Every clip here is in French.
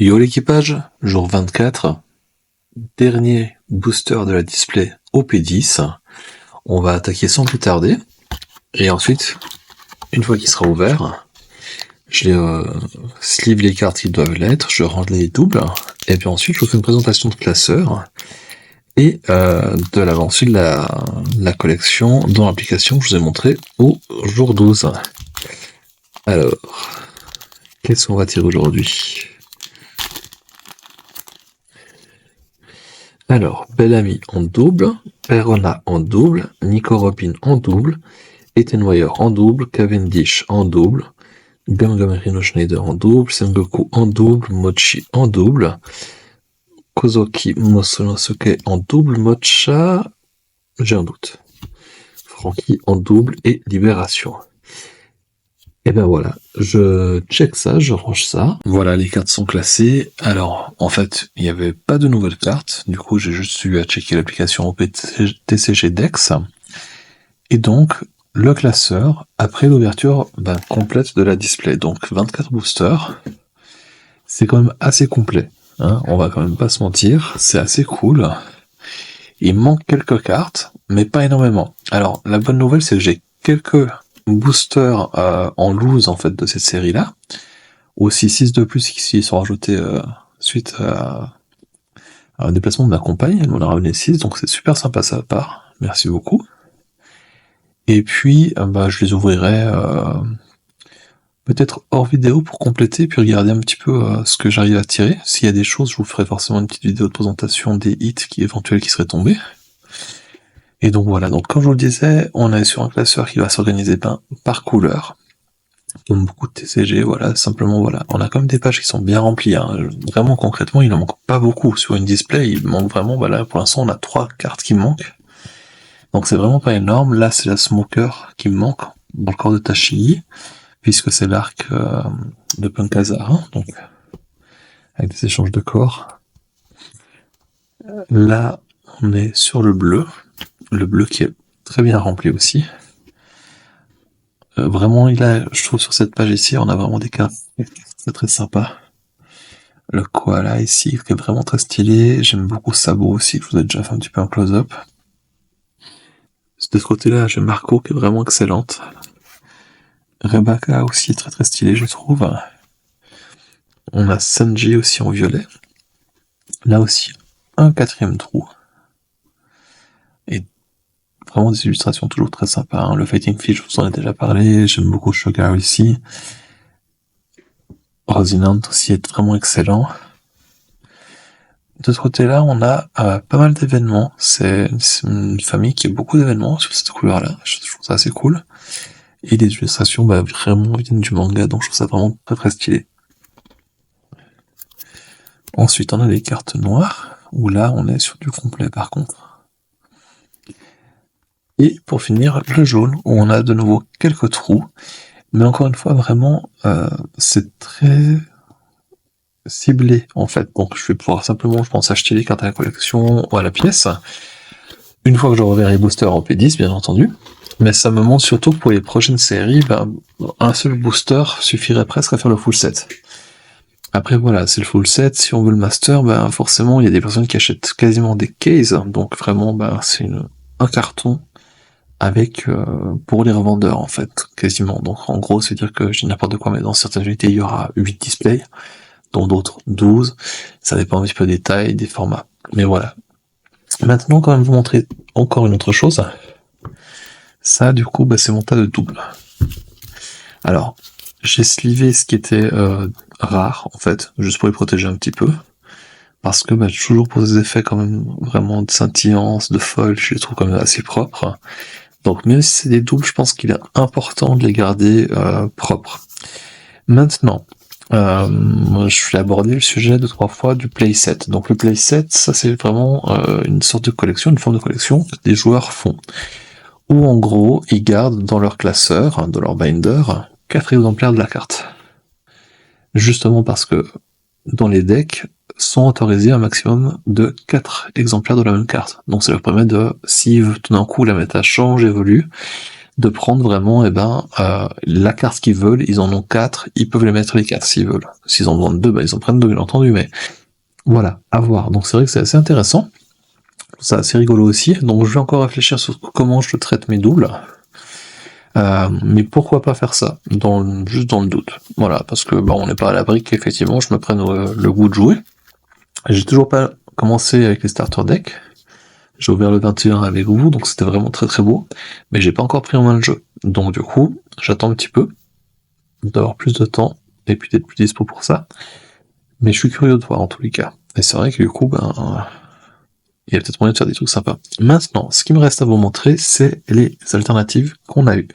Yo l'équipage, jour 24, dernier booster de la display OP10. On va attaquer sans plus tarder. Et ensuite, une fois qu'il sera ouvert, je sleeve les cartes qui doivent l'être, je range les doubles, et puis ensuite je vous fais une présentation de classeur et de l'avancée de la collection dans l'application que je vous ai montré au jour 12. Alors, qu'est-ce qu'on va tirer aujourd'hui? Alors, Bellamy en double, Perona en double, Nico Robin en double, Ethan Wire en double, Cavendish en double, Gangamerino Schneider en double, Sengoku en double, Mochi en double, Kozoki Mosonosuke en double, Mocha, j'ai un doute, Frankie en double et Libération. Et ben voilà, je check ça, je range ça. Voilà, les cartes sont classées. Alors, en fait, il n'y avait pas de nouvelles cartes. Du coup, j'ai juste eu à checker l'application OPTCG Dex. Et donc, le classeur, après l'ouverture complète de la display. Donc, 24 boosters. C'est quand même assez complet. Hein, on va quand même pas se mentir. C'est assez cool. Il manque quelques cartes, mais pas énormément. Alors, la bonne nouvelle, c'est que j'ai quelques boosters en loose en fait de cette série là, aussi 6 de plus qui sont rajoutés suite à un déplacement de ma compagne, elle m'en a ramené 6, donc c'est super sympa sa part, merci beaucoup. Et puis je les ouvrirai peut-être hors vidéo pour compléter, puis regarder un petit peu ce que j'arrive à tirer. S'il y a des choses, je vous ferai forcément une petite vidéo de présentation des hits éventuels qui seraient tombés. Et donc voilà, donc comme je vous le disais, on est sur un classeur qui va s'organiser par couleur, comme beaucoup de TCG, voilà, simplement voilà. On a quand même des pages qui sont bien remplies, hein. Vraiment concrètement, il en manque pas beaucoup. Sur une display, il manque vraiment, voilà, pour l'instant on a 3 cartes qui me manquent. Donc c'est vraiment pas énorme. Là c'est la Smoker qui me manque, dans le corps de Tachiyi, puisque c'est l'arc de Punkazar, hein, donc avec des échanges de corps. Là, on est sur le bleu qui est très bien rempli aussi. Vraiment, je trouve sur cette page ici, on a vraiment des cartes très très sympas. Le koala ici, qui est vraiment très stylé. J'aime beaucoup Sabo aussi, que je vous ai déjà fait un petit peu un close-up. De ce côté-là, j'ai Marco qui est vraiment excellente. Rebecca aussi très très stylé, je trouve. On a Sanji aussi en violet. Là aussi, un 4e trou. Et vraiment des illustrations toujours très sympas. Hein. Le Fighting Fish, je vous en ai déjà parlé. J'aime beaucoup Sugar ici. Rosinant aussi est vraiment excellent. De ce côté-là, on a pas mal d'événements. C'est une famille qui a beaucoup d'événements sur cette couleur-là. Je trouve ça assez cool. Et les illustrations vraiment viennent du manga, donc je trouve ça vraiment très très stylé. Ensuite, on a les cartes noires, où là, on est sur du complet par contre. Et pour finir, le jaune, où on a de nouveau quelques trous. Mais encore une fois, vraiment, c'est très ciblé en fait. Donc je vais pouvoir simplement, je pense, acheter les cartes à la collection ou à la pièce. Une fois que je reverrai les boosters en P10, bien entendu. Mais ça me montre surtout que pour les prochaines séries, un seul booster suffirait presque à faire le full set. Après voilà, c'est le full set, si on veut le master, forcément il y a des personnes qui achètent quasiment des cases, donc vraiment c'est un carton avec pour les revendeurs en fait, quasiment. Donc en gros c'est dire que j'ai n'importe quoi, mais dans certaines unités il y aura 8 displays, dont d'autres 12, ça dépend un petit peu des tailles, des formats. Mais voilà. Maintenant quand même vous montrer encore une autre chose. Ça du coup c'est mon tas de double. Alors, j'ai slivé ce qui était rare en fait, juste pour les protéger un petit peu. Parce que toujours pour des effets quand même vraiment de scintillance, de foil, je les trouve quand même assez propres. Donc même si c'est des doubles, je pense qu'il est important de les garder propres. Maintenant, je vais aborder le sujet 2-3 fois du playset. Donc le playset, ça c'est vraiment une sorte de collection, une forme de collection que des joueurs font. Où en gros, ils gardent dans leur classeur, dans leur binder, 4 exemplaires de la carte. Justement parce que dans les decks sont autorisés un maximum de 4 exemplaires de la même carte. Donc ça leur permet de, si tout d'un coup la méta change, évolue, de prendre vraiment la carte qu'ils veulent. Ils en ont 4, ils peuvent les mettre les 4 s'ils veulent. S'ils en vendent 2, ils en prennent 2, bien entendu, mais voilà, à voir. Donc c'est vrai que c'est assez intéressant, c'est assez rigolo aussi, donc je vais encore réfléchir sur comment je traite mes doubles. Mais pourquoi pas faire ça, juste dans le doute. Voilà, parce que on n'est pas à l'abri qu'effectivement je me prenne le goût de jouer. J'ai toujours pas commencé avec les starter decks. J'ai ouvert le 21 avec vous, donc c'était vraiment très très beau, mais j'ai pas encore pris en main le jeu. Donc du coup, j'attends un petit peu, d'avoir plus de temps, et puis d'être plus dispo pour ça. Mais je suis curieux de voir en tous les cas. Et c'est vrai que du coup, il y a peut-être moyen de faire des trucs sympas. Maintenant, ce qui me reste à vous montrer, c'est les alternatives qu'on a eues.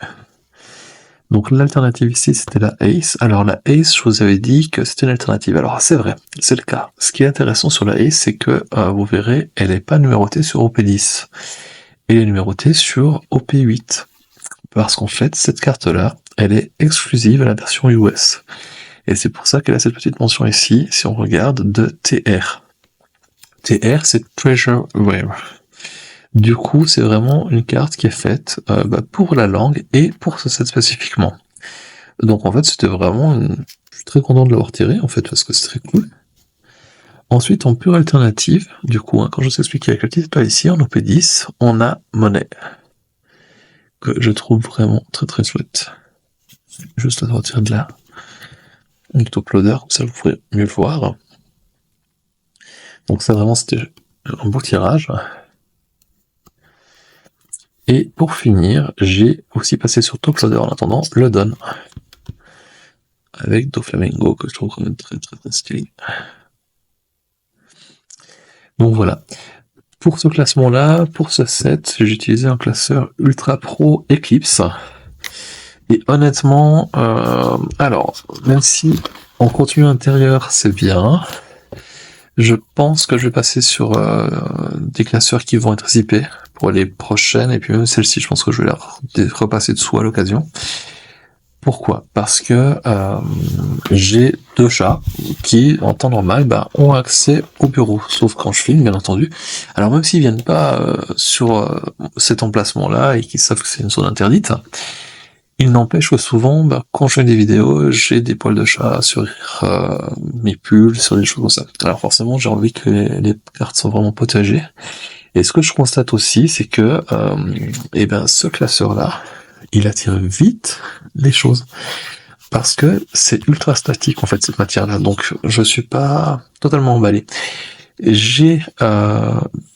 Donc l'alternative ici, c'était la Ace. Alors la Ace, je vous avais dit que c'était une alternative. Alors c'est vrai, c'est le cas. Ce qui est intéressant sur la Ace, c'est que vous verrez, elle n'est pas numérotée sur OP10. Elle est numérotée sur OP8. Parce qu'en fait, cette carte-là, elle est exclusive à la version US. Et c'est pour ça qu'elle a cette petite mention ici, si on regarde, de TR. TR, c'est Treasure Rare. Du coup, c'est vraiment une carte qui est faite pour la langue et pour ce set spécifiquement. Donc en fait, c'était vraiment je suis très content de l'avoir tiré, en fait, parce que c'est très cool. Ensuite, en pure alternative, du coup, quand je vous explique avec le petit étoile ici, en OP10, on a Monnaie, que je trouve vraiment très très chouette. Juste à sortir de là. Un uploader, comme ça vous pourrez mieux le voir. Donc ça vraiment, c'était un beau tirage. Et pour finir, j'ai aussi passé sur Toploader en attendant le Don. Avec Doflamingo, que je trouve quand même très très très stylé. Donc voilà. Pour ce classement-là, pour ce set, j'ai utilisé un classeur Ultra Pro Eclipse. Et honnêtement, alors, même si en contenu intérieur c'est bien, je pense que je vais passer sur des classeurs qui vont être zippés pour les prochaines, et puis même celle-ci, je pense que je vais la repasser dessous à l'occasion. Pourquoi ? Parce que j'ai 2 chats qui, en temps normal, ont accès au bureau, sauf quand je filme, bien entendu. Alors même s'ils viennent pas sur cet emplacement-là et qu'ils savent que c'est une zone interdite, il n'empêche que souvent, quand je fais des vidéos, j'ai des poils de chat sur mes pulls, sur des choses comme ça. Alors forcément, j'ai envie que les cartes soient vraiment potagées. Et ce que je constate aussi, c'est que ce classeur-là, il attire vite les choses. Parce que c'est ultra statique, en fait, cette matière-là. Donc, je suis pas totalement emballé. J'ai,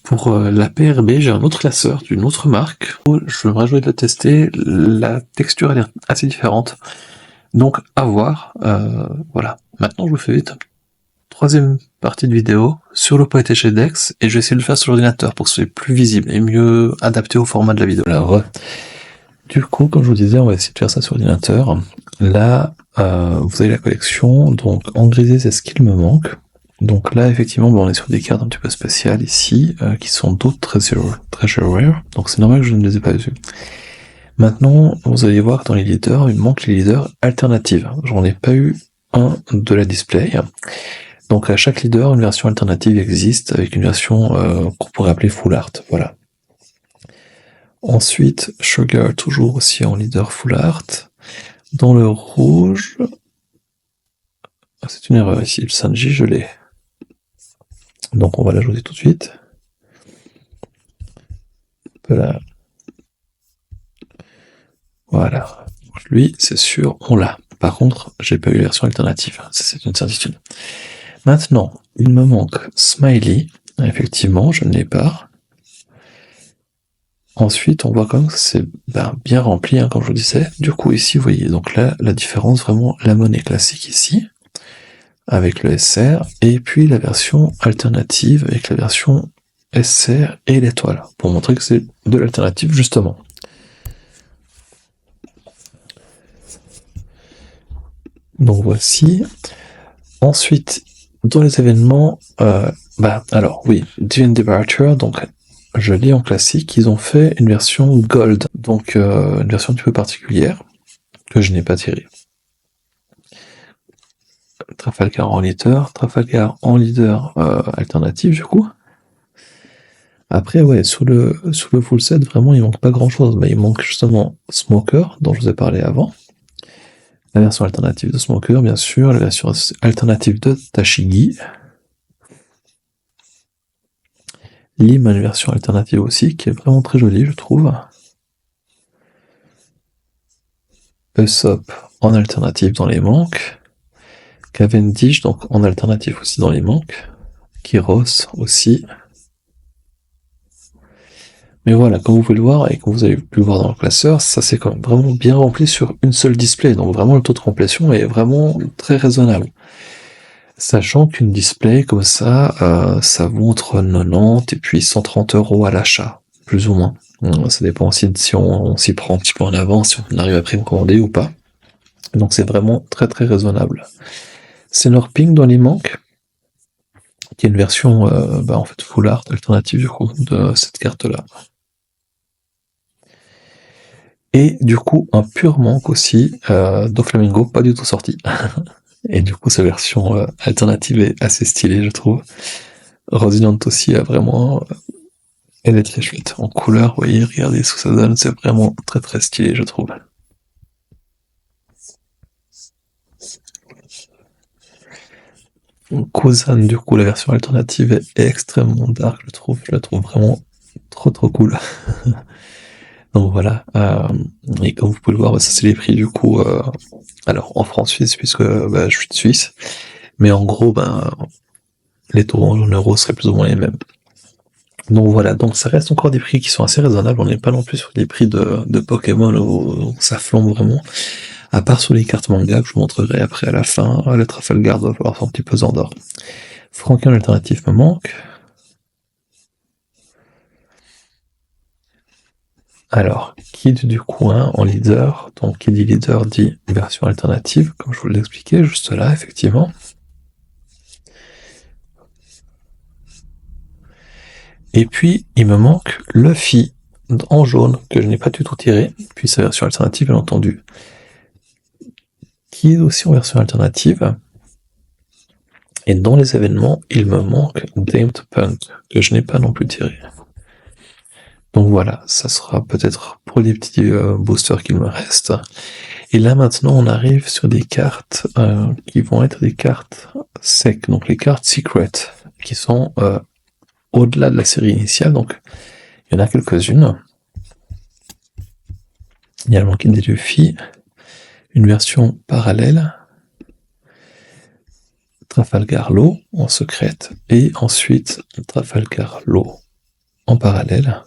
pour la PRB, j'ai un autre classeur d'une autre marque. Je me réjouis de le tester. La texture, elle est assez différente. Donc, à voir. Voilà. Maintenant, je vous fais vite une troisième partie de vidéo sur le Pocket chez Dex, et je vais essayer de le faire sur l'ordinateur pour que ce soit plus visible et mieux adapté au format de la vidéo. Alors, du coup, comme je vous disais, on va essayer de faire ça sur l'ordinateur. Là, vous avez la collection, donc en grisé, c'est ce qu'il me manque. Donc là, effectivement, on est sur des cartes un petit peu spéciales ici, qui sont d'autres Treasure Rare, donc c'est normal que je ne les ai pas vues. Maintenant, vous allez voir que dans les leaders, il me manque les leaders alternatives. J'en ai pas eu un de la display. Donc à chaque leader, une version alternative existe, avec une version qu'on pourrait appeler full art, voilà. Ensuite, Sugar, toujours aussi en leader full art. Dans le rouge, c'est une erreur ici, le Sanji, je l'ai. Donc on va l'ajouter tout de suite. Voilà. Voilà. Lui, c'est sûr, on l'a. Par contre, j'ai pas eu la version alternative. Ça, c'est une certitude. Maintenant, il me manque Smiley. Effectivement, je ne l'ai pas. Ensuite, on voit quand même que c'est bien rempli, comme je vous disais. Du coup, ici, vous voyez, donc là, la différence, vraiment, la monnaie classique ici, avec le SR, et puis la version alternative avec la version SR et l'étoile, pour montrer que c'est de l'alternative, justement. Donc voici. Ensuite, dans les événements, alors oui, Divine Departure, donc je lis en classique, ils ont fait une version Gold, donc une version un petit peu particulière, que je n'ai pas tirée. Trafalgar en leader alternatif du coup. Après, ouais, sur le full set, vraiment, il manque pas grand chose, mais il manque justement Smoker, dont je vous ai parlé avant, la version alternative de Smoker, bien sûr, la version alternative de Tashigi, Lim a une version alternative aussi, qui est vraiment très jolie, je trouve. Usopp en alternative dans les manques, Cavendish, donc en alternative aussi dans les manques, Kyros aussi. Mais voilà, comme vous pouvez le voir, et comme vous avez pu le voir dans le classeur, ça c'est quand même vraiment bien rempli sur une seule display, donc vraiment le taux de complétion est vraiment très raisonnable. Sachant qu'une display comme ça vaut entre 90 et puis 130 € à l'achat, plus ou moins. Ça dépend aussi de si on s'y prend un petit peu en avance, si on arrive à précommander ou pas. Donc c'est vraiment très très raisonnable. Senor Pink dans les manques, qui est une version en fait full art alternative du coup de cette carte là. Et du coup un pur manque aussi, Doflamingo pas du tout sorti. Et du coup sa version alternative est assez stylée je trouve. Rosinante aussi a vraiment, elle est très chouette en couleur, vous voyez, regardez ce que ça donne, c'est vraiment très très stylé je trouve. Kuzan, du coup, la version alternative est extrêmement dark, je la trouve vraiment trop trop cool. Donc voilà, et comme vous pouvez le voir, ça c'est les prix du coup, alors en francs suisses, puisque je suis de Suisse, mais en gros, les taux en euros seraient plus ou moins les mêmes. Donc voilà, donc ça reste encore des prix qui sont assez raisonnables, on n'est pas non plus sur des prix de Pokémon où ça flambe vraiment, à part sur les cartes manga que je vous montrerai après à la fin, le Trafalgar doit avoir son petit pesant d'or. Franken alternatif me manque. Alors, Kid du coin en leader, donc qui dit leader dit version alternative, comme je vous l'expliquais juste là, effectivement. Et puis, il me manque Luffy en jaune, que je n'ai pas du tout tiré, puis sa version alternative, bien entendu. Qui est aussi en version alternative. Et dans les événements, il me manque Damned Punk, que je n'ai pas non plus tiré. Donc voilà, ça sera peut-être pour les petits boosters qu'il me reste. Et là maintenant, on arrive sur des cartes qui vont être des cartes sec, donc les cartes secret, qui sont au-delà de la série initiale. Donc il y en a quelques-unes. Il y a le manqué des Luffy, une version parallèle, Trafalgar Law en secrète, et ensuite Trafalgar Law en parallèle,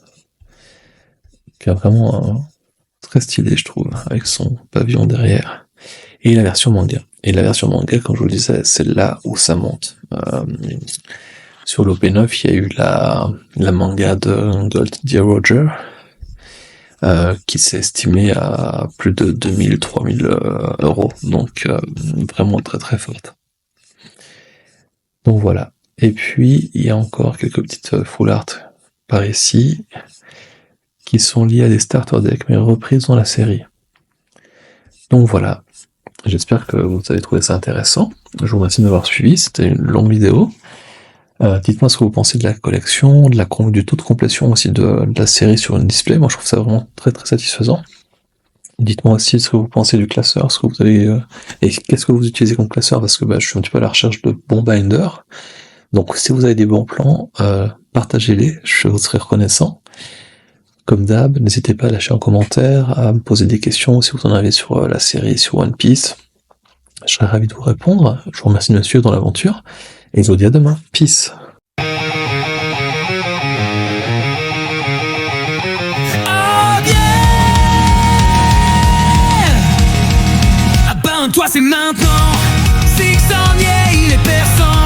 qui est vraiment très stylé, je trouve, avec son pavillon derrière. Et la version manga. Et la version manga, comme je vous le disais, c'est là où ça monte. Sur l'OP9, il y a eu la manga de Gold Dear Roger, qui s'est estimée à plus de 2000-3000 €, donc vraiment très très forte. Donc voilà. Et puis, il y a encore quelques petites full art par ici, qui sont liées à des starter decks, mais reprises dans la série. Donc voilà. J'espère que vous avez trouvé ça intéressant. Je vous remercie de m'avoir suivi, c'était une longue vidéo. Dites-moi ce que vous pensez de la collection, du taux de complétion aussi de la série sur une display. Moi je trouve ça vraiment très très satisfaisant. Dites-moi aussi ce que vous pensez du classeur, ce que vous avez et qu'est-ce que vous utilisez comme classeur, parce que je suis un petit peu à la recherche de bons binders. Donc si vous avez des bons plans, partagez-les, je vous serai reconnaissant. Comme d'hab, n'hésitez pas à lâcher un commentaire, à me poser des questions si vous en avez sur la série, sur One Piece. Je serais ravi de vous répondre. Je vous remercie de me suivre dans l'aventure. Et je vous dis à demain. Peace. Toi c'est maintenant, Six en il est personne.